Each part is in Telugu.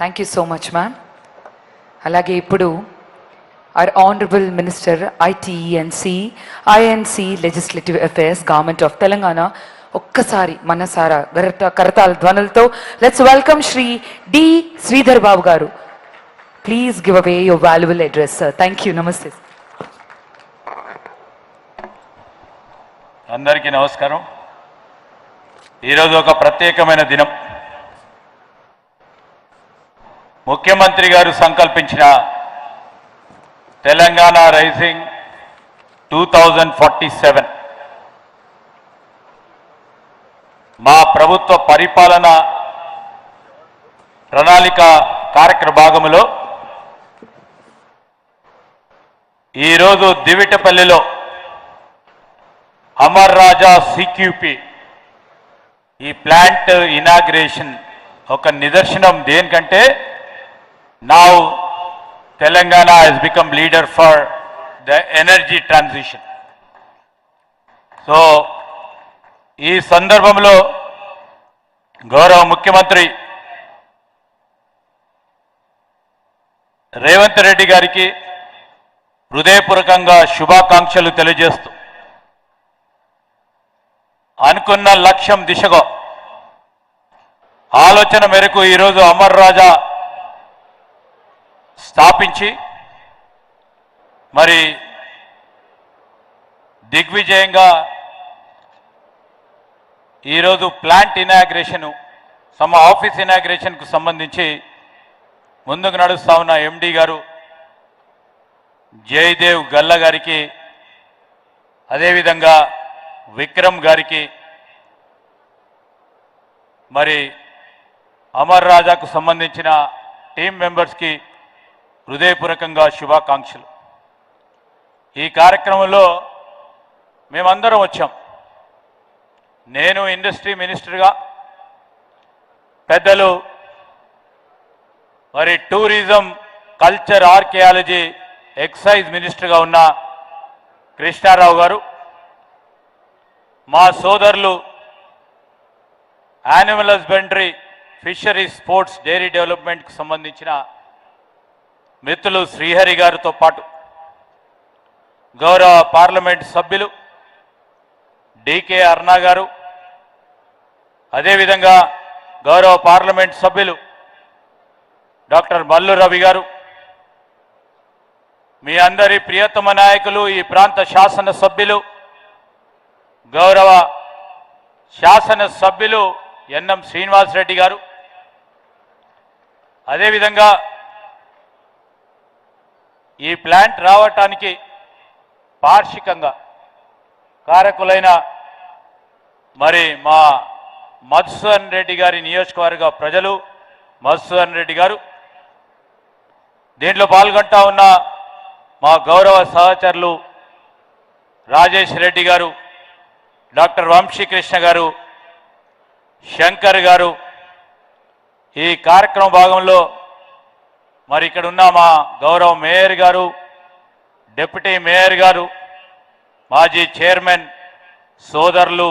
Thank you so much, ma'am. అలాగే ఇప్పుడు our honorable minister ITENC INC legislative affairs government of Telangana ఒక్కసారి మనసారా కరతాళ ధ్వనులతో let's welcome Shri D Sridhar Babu garu. Please give away your valuable address sir. Thank you. నమస్తే. అందరికీ నమస్కారం. ఈరోజు ఒక ప్రత్యేకమైన దినం. ముఖ్యమంత్రి గారు సంకల్పించిన తెలంగాణ రైజింగ్ 2047 మా ప్రభుత్వ పరిపాలన ప్రణాళిక కార్యక్రమ భాగంలో ఈరోజు దివిటపల్లిలో అమర్ రాజా సిక్యూపీ ఈ ప్లాంట్ ఇనాగ్రేషన్ ఒక నిదర్శనం. దేనికంటే now Telangana has become leader for the energy transition. So ఈ సందర్భంలో గౌరవ ముఖ్యమంత్రి రేవంత్ రెడ్డి గారికి హృదయపూర్వకంగా శుభాకాంక్షలు తెలియజేస్తూ అనుకున్న లక్ష్యం దిశగా ఆలోచన మేరకు ఈరోజు అమర్ రాజా స్థాపించి మరి దిగ్విజయంగా ఈరోజు ప్లాంట్ ఇనాగ్రేషన్ ఆఫీస్ ఇనాగ్రేషన్కు సంబంధించి ముందుకు నడుస్తా ఉన్న ఎండి గారు జయదేవ్ గల్ల గారికి, అదేవిధంగా విక్రమ్ గారికి, మరి అమర్ రాజాకు సంబంధించిన టీం మెంబర్స్కి హృదయపూర్వకంగా శుభాకాంక్షలు. ఈ కార్యక్రమంలో మేమందరం వచ్చాం. నేను ఇండస్ట్రీ మినిస్టర్గా, పెద్దలు మరి టూరిజం, కల్చర్, ఆర్కియాలజీ, ఎక్సైజ్ మినిస్టర్గా ఉన్న కృష్ణారావు గారు, మా సోదరులు animal husbandry, fisheries, sports, dairy డెవలప్మెంట్కి సంబంధించిన మిత్రులు శ్రీహరి గారితో పాటు గౌరవ పార్లమెంట్ సభ్యులు డికే అరుణ గారు, అదేవిధంగా గౌరవ పార్లమెంట్ సభ్యులు డాక్టర్ మల్లు రవి గారు, మీ అందరి ప్రియతమ నాయకులు, ఈ ప్రాంత శాసనసభ్యులు, గౌరవ శాసనసభ్యులు ఎన్ఎం శ్రీనివాసరెడ్డి గారు, అదేవిధంగా ఈ ప్లాంట్ రావటానికి పార్షికంగా కారకులైన మరి మా మధుసూదన్ రెడ్డి గారి నియోజకవర్గ ప్రజలు, మధుసూదన్ రెడ్డి గారు, దీంట్లో పాల్గొంటా ఉన్న మా గౌరవ సహచరులు రాజేష్ రెడ్డి గారు, డాక్టర్ వంశీకృష్ణ గారు, శంకర్ గారు, ఈ కార్యక్రమ భాగంలో మరి ఇక్కడ ఉన్న మా గౌరవ మేయర్ గారు, డిప్యూటీ మేయర్ గారు, మాజీ చైర్మన్ సోదరులు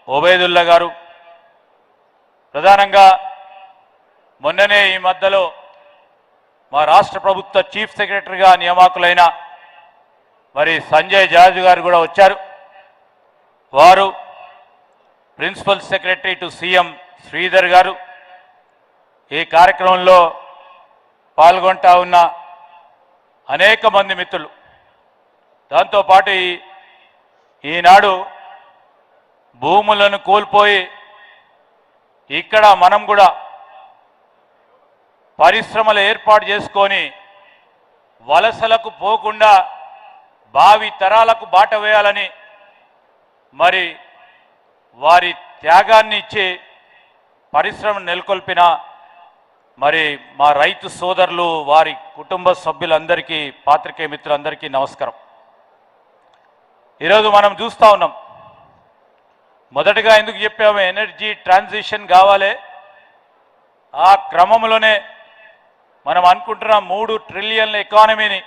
ఒబైదుల్లా గారు, ప్రధానంగా మొన్ననే ఈ మధ్యలో మా రాష్ట్ర ప్రభుత్వ చీఫ్ సెక్రటరీగా నియామకులైన మరి సంజయ్ జార్జ్ గారు కూడా వచ్చారు. వారు principal secretary to CM Sridhar గారు, ఈ కార్యక్రమంలో పాల్గొంటా ఉన్న అనేక మంది మిత్రులు, దాంతోపాటు ఈనాడు భూములను కోల్పోయి ఇక్కడ మనం కూడా పరిశ్రమలు ఏర్పాటు చేసుకొని వలసలకు పోకుండా భావి తరాలకు బాట వేయాలని మరి వారి త్యాగాన్ని ఇచ్చి పరిశ్రమను నెలకొల్పిన మరి మా రైతు సోదరులు, వారి కుటుంబ సభ్యులందరికీ, పాత్రికేయ మిత్రులందరికీ నమస్కారం. ఈరోజు మనం చూస్తూ ఉన్నాం, మొదటగా ఎందుకు చెప్పాము ఎనర్జీ ట్రాన్సిషన్ కావాలి, ఆ క్రమంలోనే మనం అనుకుంటున్న 3 ట్రిలియన్ల ఎకానమీని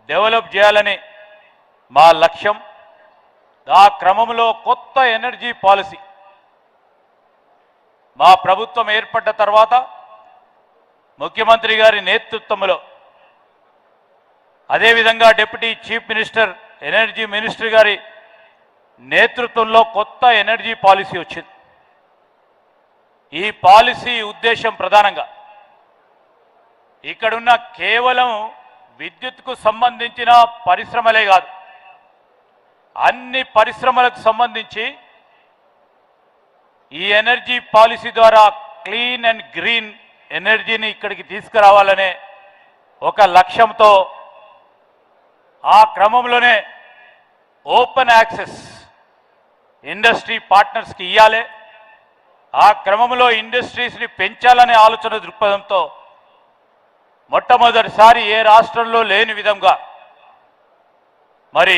డెవలప్ చేయాలని మా లక్ష్యం. ఆ క్రమంలో కొత్త ఎనర్జీ పాలసీ మా ప్రభుత్వం ఏర్పడ్డ తర్వాత ముఖ్యమంత్రి గారి నేతృత్వంలో, అదేవిధంగా deputy chief minister energy minister గారి నేతృత్వంలో కొత్త ఎనర్జీ పాలసీ వచ్చింది. ఈ పాలసీ ఉద్దేశం ప్రధానంగా ఇక్కడున్న కేవలం విద్యుత్కు సంబంధించిన పరిశ్రమలే కాదు, అన్ని పరిశ్రమలకు సంబంధించి ఈ ఎనర్జీ పాలసీ ద్వారా క్లీన్ అండ్ గ్రీన్ ఎనర్జీని ఇక్కడికి తీసుకురావాలనే ఒక లక్ష్యంతో ఆ క్రమంలోనే ఓపెన్ యాక్సెస్ ఇండస్ట్రీ పార్ట్నర్స్కి ఇవ్వాలి, ఆ క్రమంలో ఇండస్ట్రీస్ని పెంచాలనే ఆలోచన దృక్పథంతో మొట్టమొదటిసారి ఏ రాష్ట్రంలో లేని విధంగా మరి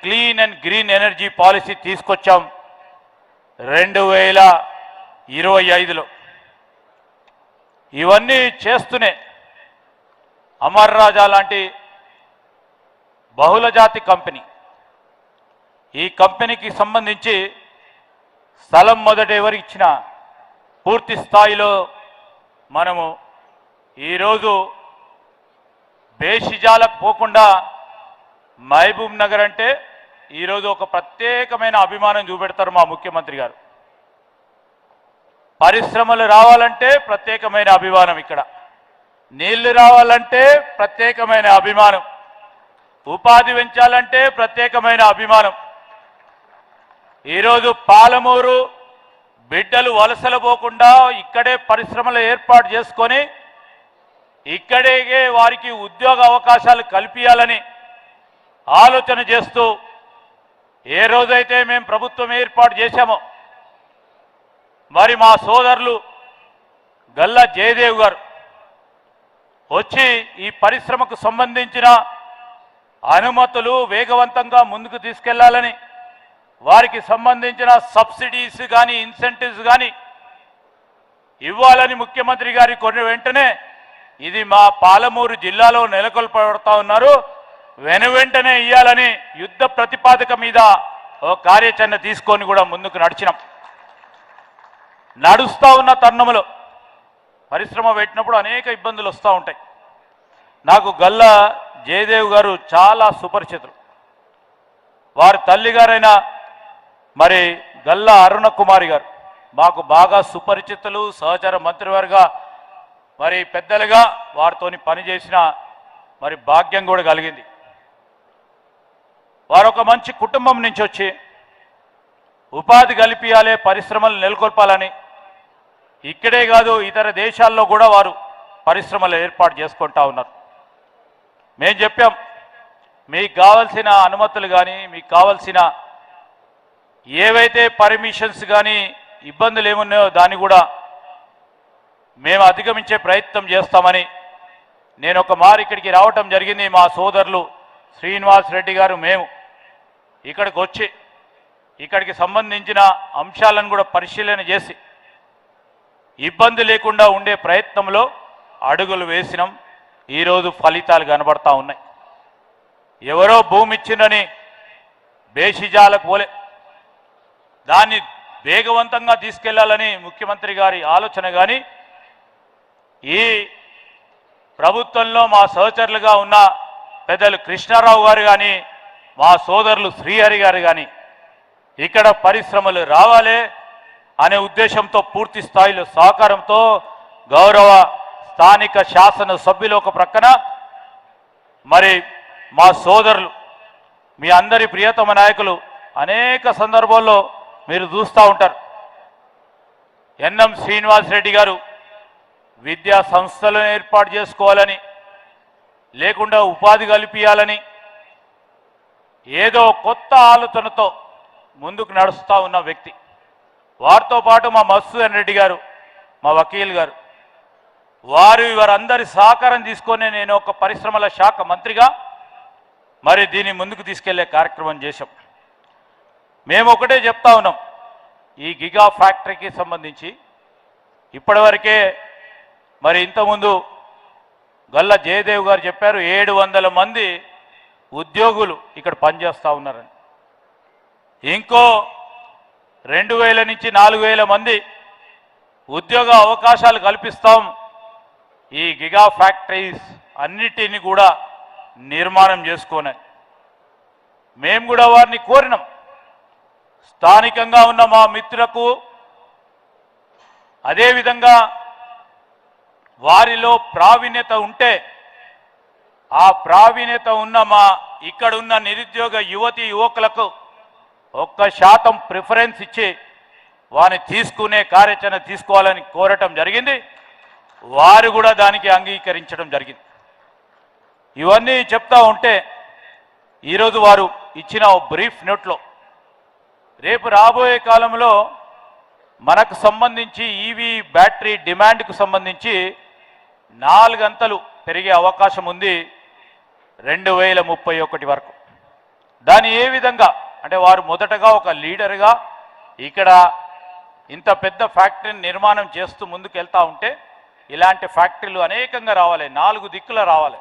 clean and green energy policy తీసుకొచ్చాం 2025లో. ఇవన్నీ చేస్తూనే అమర్ రాజా లాంటి బహుళజాతి కంపెనీ, ఈ కంపెనీకి సంబంధించి స్థలం మొదట ఎవరికి ఇచ్చినా పూర్తి స్థాయిలో మనము ఈరోజు బేషిజాలకు పోకుండా మహబూబ్ నగర్ అంటే ఈరోజు ఒక ప్రత్యేకమైన అభిమానం చూపెడతారు మా ముఖ్యమంత్రి గారు. పరిశ్రమలు రావాలంటే ప్రత్యేకమైన అభిమానం, ఇక్కడ నీళ్లు రావాలంటే ప్రత్యేకమైన అభిమానం, ఉపాధి పెంచాలంటే ప్రత్యేకమైన అభిమానం. ఈరోజు పాలమూరు బిడ్డలు వలసలు పోకుండా ఇక్కడే పరిశ్రమలు ఏర్పాటు చేసుకొని ఇక్కడే వారికి ఉద్యోగ అవకాశాలు కల్పించాలని ఆలోచన చేస్తూ ఏ రోజైతే మేము ప్రభుత్వం ఏర్పాటు చేశామో మరి మా సోదరులు గల్లా జయదేవ్ గారు వచ్చి ఈ పరిశ్రమకు సంబంధించిన అనుమతులు వేగవంతంగా ముందుకు తీసుకెళ్లాలని, వారికి సంబంధించిన సబ్సిడీస్ కానీ ఇన్సెంటివ్స్ కానీ ఇవ్వాలని ముఖ్యమంత్రి గారి కొన్ని వెంటనే ఇది మా పాలమూరు జిల్లాలో నెలకొల్పబడతా ఉన్నారు, వెనువెంటనే ఇవ్వాలని యుద్ధ ప్రతిపాదక మీద ఓ కార్యాచరణ తీసుకొని కూడా ముందుకు నడుస్తూ ఉన్న తరుణంలో పరిశ్రమ పెట్టినప్పుడు అనేక ఇబ్బందులు వస్తూ ఉంటాయి. నాకు గల్లా జయదేవ్ గారు చాలా సుపరిచితులు. వారి తల్లిగారైన మరి గల్లా అరుణ కుమారి గారు మాకు బాగా సుపరిచితులు, సహచర మంత్రివర్గ మరి పెద్దలుగా వారితోని పనిచేసిన మరి భాగ్యం కూడా కలిగింది. వారు ఒక మంచి కుటుంబం నుంచి వచ్చి ఉపాధి కల్పించాలి, పరిశ్రమలు నెలకొల్పాలని, ఇక్కడే కాదు ఇతర దేశాల్లో కూడా వారు పరిశ్రమలు ఏర్పాటు చేసుకుంటా ఉన్నారు. మేము చెప్పాం, మీకు కావాల్సిన అనుమతులు కానీ మీకు కావాల్సిన ఏవైతే పర్మిషన్స్ కానీ ఇబ్బందులు ఏమున్నాయో దాన్ని కూడా మేము అధిగమించే ప్రయత్నం చేస్తామని నేను ఒక మారు ఇక్కడికి రావటం జరిగింది. మా సోదరులు శ్రీనివాస్ రెడ్డి గారు మేము ఇక్కడికి వచ్చి ఇక్కడికి సంబంధించిన అంశాలను కూడా పరిశీలన చేసి ఇబ్బంది లేకుండా ఉండే ప్రయత్నంలో అడుగులు వేసినాం. ఈరోజు ఫలితాలు కనబడతా ఉన్నాయి. ఎవరో భూమి ఇచ్చిందని బేషిజాలకు పోలే, దాన్ని వేగవంతంగా తీసుకెళ్లాలని ముఖ్యమంత్రి గారి ఆలోచన. కానీ ఈ ప్రభుత్వంలో మా సహచరులుగా ఉన్న పెద్దలు కృష్ణారావు గారు కానీ మా సోదరులు శ్రీహరి గారు కానీ ఇక్కడ పరిశ్రమలు రావాలి అనే ఉద్దేశంతో పూర్తి స్థాయిలో సహకారంతో గౌరవ స్థానిక శాసన సభ్యులు ఒక ప్రక్కన, మరి మా సోదరులు మీ అందరి ప్రియతమ నాయకులు అనేక సందర్భాల్లో మీరు చూస్తూ ఉంటారు. ఎన్ఎం శ్రీనివాసరెడ్డి గారు విద్యా సంస్థలను ఏర్పాటు చేసుకోవాలని, లేకుండా ఉపాధి కల్పించాలని ఏదో కొత్త ఆలోచనతో ముందుకు నడుస్తూ ఉన్న వ్యక్తి. వారితో పాటు మా మధుసూదన్ రెడ్డి గారు, మా వకీల్ గారు, వారందరి సహకారం తీసుకొని నేను ఒక పరిశ్రమల శాఖ మంత్రిగా మరి దీన్ని ముందుకు తీసుకెళ్లే కార్యక్రమం చేశాం. మేము ఒకటే చెప్తా ఉన్నాం, ఈ గిగా ఫ్యాక్టరీకి సంబంధించి ఇప్పటివరకే మరి ఇంతకుముందు గల్లా జయదేవ్ గారు చెప్పారు 700 మంది ఉద్యోగులు ఇక్కడ పనిచేస్తూ ఉన్నారని. ఇంకో 2000 నుంచి 4000 మంది ఉద్యోగ అవకాశాలు కల్పిస్తాం. ఈ గిగా ఫ్యాక్టరీస్ అన్నిటిని కూడా నిర్మాణం చేసుకొని మేము కూడా వారిని కోరినాం. స్థానికంగా ఉన్న మా మిత్రులకు అదేవిధంగా వారిలో ప్రావీణ్యత ఉంటే ఆ ప్రావీణ్యత ఉన్న మా ఇక్కడున్న నిరుద్యోగ యువతి యువకులకు 1% ప్రిఫరెన్స్ ఇచ్చి వారిని తీసుకునే కార్యాచరణ తీసుకోవాలని కోరటం జరిగింది. వారు కూడా దానికి అంగీకరించడం జరిగింది. ఇవన్నీ చెప్తా ఉంటే ఈరోజు వారు ఇచ్చిన బ్రీఫ్ నోట్లో రేపు రాబోయే కాలంలో మనకు సంబంధించి ఈవీ బ్యాటరీ డిమాండ్కు సంబంధించి 4 అంతలు పెరిగే అవకాశం ఉంది 2031 వరకు. దాని ఏ విధంగా అంటే వారు మొదటగా ఒక లీడర్గా ఇక్కడ ఇంత పెద్ద ఫ్యాక్టరీని నిర్మాణం చేస్తూ ముందుకు వెళ్తూ ఉంటే ఇలాంటి ఫ్యాక్టరీలు అనేకంగా రావాలి, 4 దిక్కుల రావాలి.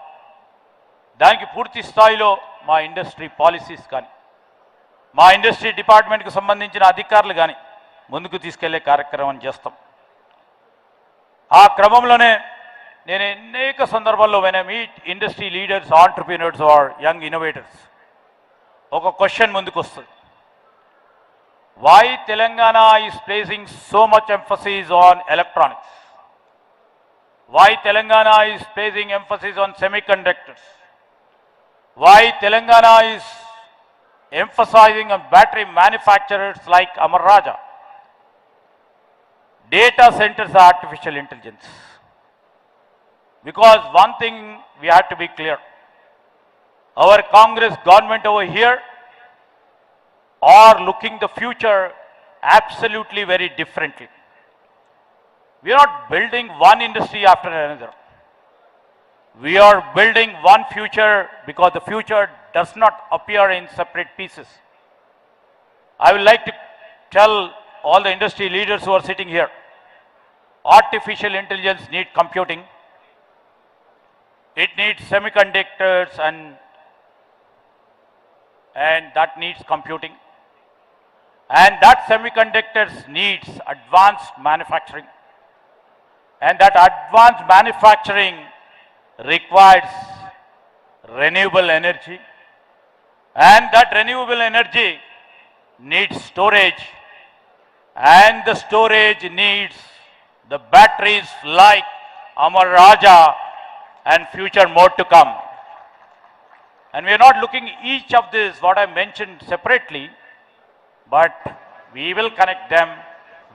దానికి పూర్తి స్థాయిలో మా ఇండస్ట్రీ పాలసీస్ కానీ మా ఇండస్ట్రీ డిపార్ట్మెంట్కి సంబంధించిన అధికారులు కానీ ముందుకు తీసుకెళ్లే కార్యక్రమం చేస్తాం. ఆ క్రమంలోనే నేను అనేక సందర్భాల్లో when I meet industry leaders, entrepreneurs or young innovators ఒక క్వశ్చన్ ముందుకు వస్తుంది. Why Telangana is placing so much emphasis on electronics? Why Telangana is placing emphasis on semiconductors? Why Telangana is emphasizing on battery manufacturers like Amar Raja? Data centers are artificial intelligence. Because one thing we have to be clear, our Congress government over here are looking the future absolutely very differently. We are not building one industry after another. We are building one future because the future does not appear in separate pieces. I would like to tell all the industry leaders who are sitting here, artificial intelligence needs computing. It needs semiconductors and that needs computing. And that semiconductors needs advanced manufacturing. And that advanced manufacturing requires renewable energy, and that renewable energy needs storage, and the storage needs the batteries like Amar Raja and future more to come. And we are not looking each of this what I mentioned separately, but we will connect them.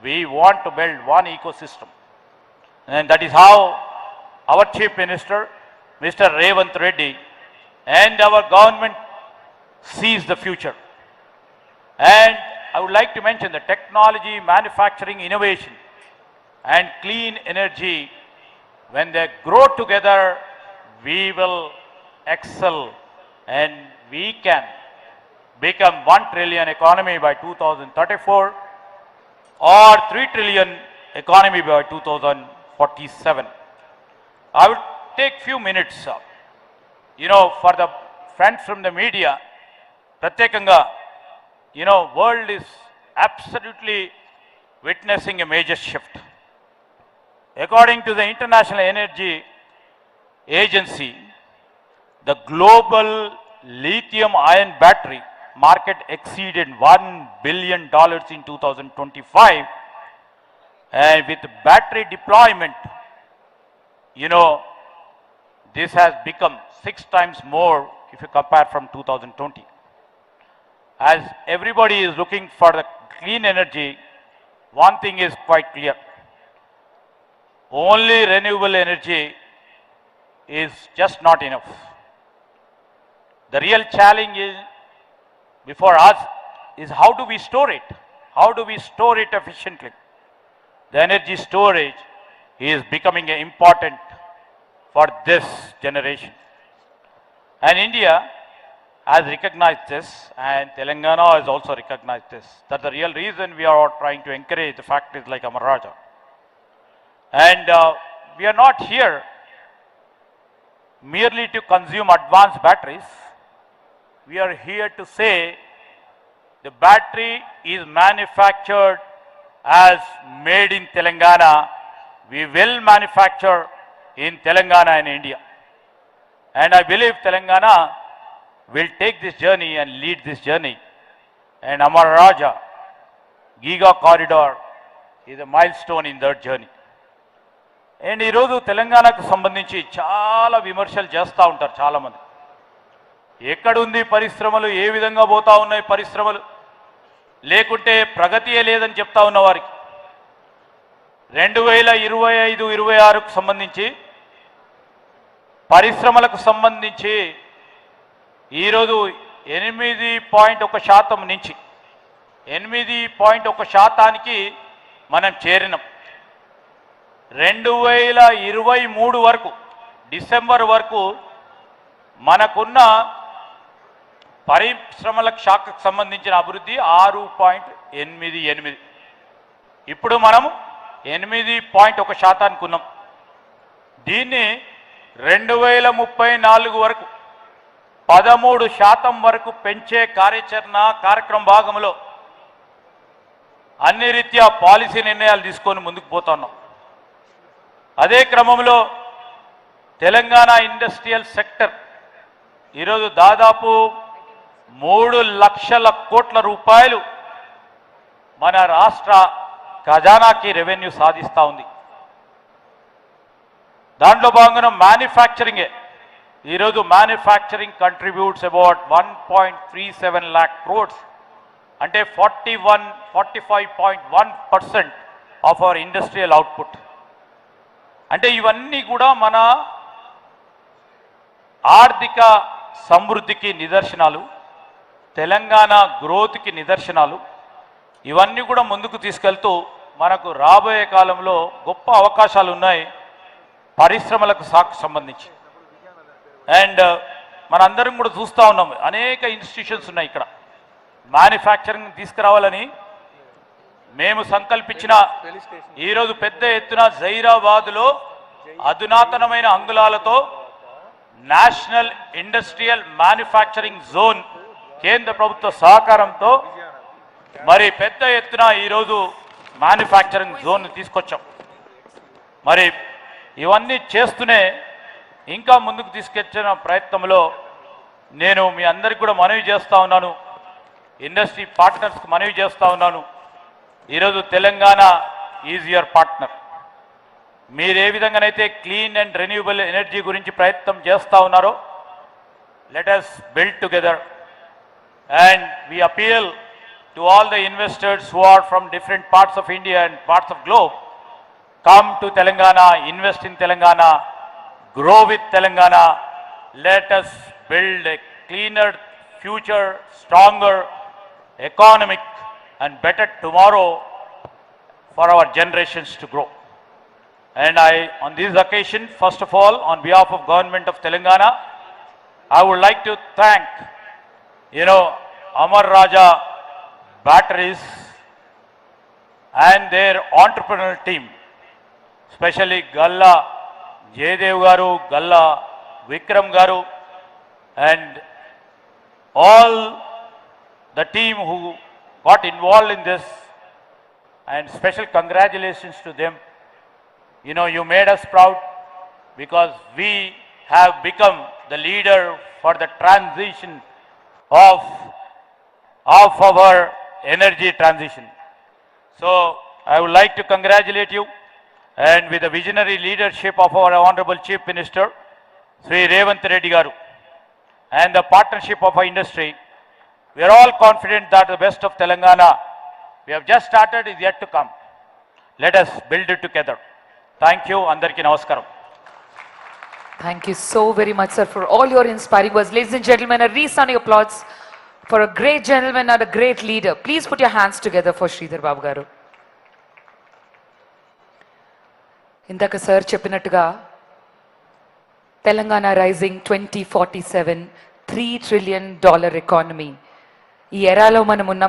We want to build one ecosystem, and that is how our Chief Minister, Mr. Revanth Reddy, and our government sees the future. And I would like to mention the technology, manufacturing, innovation, and clean energy, when they grow together, we will excel and we can become 1 trillion economy by 2034 or 3 trillion economy by 2047. I will take few minutes, for the friends from the media, pratyekanga, world is absolutely witnessing a major shift. According to the International Energy Agency, the global lithium ion battery market exceeded $1 billion in 2025, and with battery deployment, this has become 6 times more if you compare from 2020. As everybody is looking for the clean energy, one thing is quite clear. Only renewable energy is just not enough. The real challenge is before us is how do we store it? How do we store it efficiently? The energy storage is becoming important for this generation. And India has recognized this, and Telangana has also recognized this. That's the real reason we are trying to encourage the factories like Amar Raja. And we are not here merely to consume advanced batteries. We are here to say the battery is manufactured as made in Telangana. We will manufacture in Telangana and India. And I believe Telangana will take this journey and lead this journey. And Amar Raja Giga Corridor is a milestone in that journey. And ఈరోజు తెలంగాణకు సంబంధించి చాలా విమర్శలు చేస్తూ ఉంటారు చాలామంది. ఎక్కడుంది పరిశ్రమలు, ఏ విధంగా పోతా ఉన్నాయి పరిశ్రమలు, లేకుంటే ప్రగతియే లేదని చెప్తా ఉన్న వారికి 2025-26కు సంబంధించి పరిశ్రమలకు సంబంధించి ఈరోజు 8.1% నుంచి 8.1% మనం చేరినాం. 2023 వరకు డిసెంబర్ వరకు మనకున్న పరిశ్రమల శాఖకు సంబంధించిన అభివృద్ధి 6.88. ఇప్పుడు మనము 8.1% ఉన్నాం. దీన్ని 2034 వరకు 13% వరకు పెంచే కార్యక్రమ భాగంలో అన్ని రీత్యా పాలసీ నిర్ణయాలు తీసుకొని ముందుకు పోతున్నాం. అదే క్రమంలో తెలంగాణ ఇండస్ట్రియల్ సెక్టర్ ఈరోజు దాదాపు 3 లక్షల కోట్ల రూపాయలు మన రాష్ట్ర ఖజానాకి రెవెన్యూ సాధిస్తూ ఉంది. దాంట్లో భాగంగా మ్యానుఫ్యాక్చరింగే ఈరోజు manufacturing contributes about 1.37 lakh crores, అంటే 45.1% ఆఫ్ అవర్ ఇండస్ట్రియల్ అవుట్పుట్. అంటే ఇవన్నీ కూడా మన ఆర్థిక సమృద్ధికి నిదర్శనాలు, తెలంగాణ గ్రోత్కి నిదర్శనాలు. ఇవన్నీ కూడా ముందుకు తీసుకెళ్తూ మనకు రాబోయే కాలంలో గొప్ప అవకాశాలు ఉన్నాయి పరిశ్రమలకు సంబంధించి. అండ్ మనందరం కూడా చూస్తూ ఉన్నాం, అనేక ఇన్స్టిట్యూషన్స్ ఉన్నాయి ఇక్కడ. మ్యానుఫ్యాక్చరింగ్ తీసుకురావాలని మేము సంకల్పించిన ఈరోజు పెద్ద ఎత్తున జైరాబాద్లో అధునాతనమైన అంగుళాలతో నేషనల్ ఇండస్ట్రియల్ మ్యానుఫ్యాక్చరింగ్ జోన్ కేంద్ర ప్రభుత్వ సహకారంతో మరి పెద్ద ఎత్తున ఈరోజు మ్యానుఫ్యాక్చరింగ్ జోన్ తీసుకొచ్చాం. మరి ఇవన్నీ చేస్తూనే ఇంకా ముందుకు తీసుకొచ్చిన ప్రయత్నంలో నేను మీ అందరికి కూడా మనవి చేస్తూ ఉన్నాను, ఇండస్ట్రీ పార్ట్నర్స్కి మనవి చేస్తూ ఉన్నాను, ఈరోజు తెలంగాణ ఈజ్ యువర్ పార్ట్నర్. మీరు ఏ విధంగానైతే క్లీన్ అండ్ రెన్యూవబుల్ ఎనర్జీ గురించి ప్రయత్నం చేస్తూ ఉన్నారో, let us build together and we appeal to all the investors who are from different parts of India and parts of globe, come to Telangana, invest in Telangana, grow with Telangana. Let us build a cleaner future, stronger economic and better tomorrow for our generations to grow. And on this occasion, first of all, on behalf of Government of Telangana, I would like to thank, Amar Raja Batteries and their entrepreneurial team, especially Galla Jaydev Garu, Galla Vikram Garu, and all the team who got involved in this, and special congratulations to them. You made us proud because we have become the leader for the transition of our energy transition. So I would like to congratulate you, and with the visionary leadership of our Honorable Chief Minister, Sri Revanth Reddy Garu, and the partnership of our industry, we are all confident that the best of Telangana we have just started is yet to come. Let us build it together. Thank you. Andarki namaskaram. Thank you so very much, sir, for all your inspiring words. Ladies and gentlemen, a resounding applause for a great gentleman and a great leader. Please put your hands together for Sridhar Babu garu. ఇందాక సార్ చెప్పినట్టుగా తెలంగాణ రైజింగ్ 2047 $3 trillion ఎకానమీ, ఈ ఎరాలో మనం ఉన్నాం.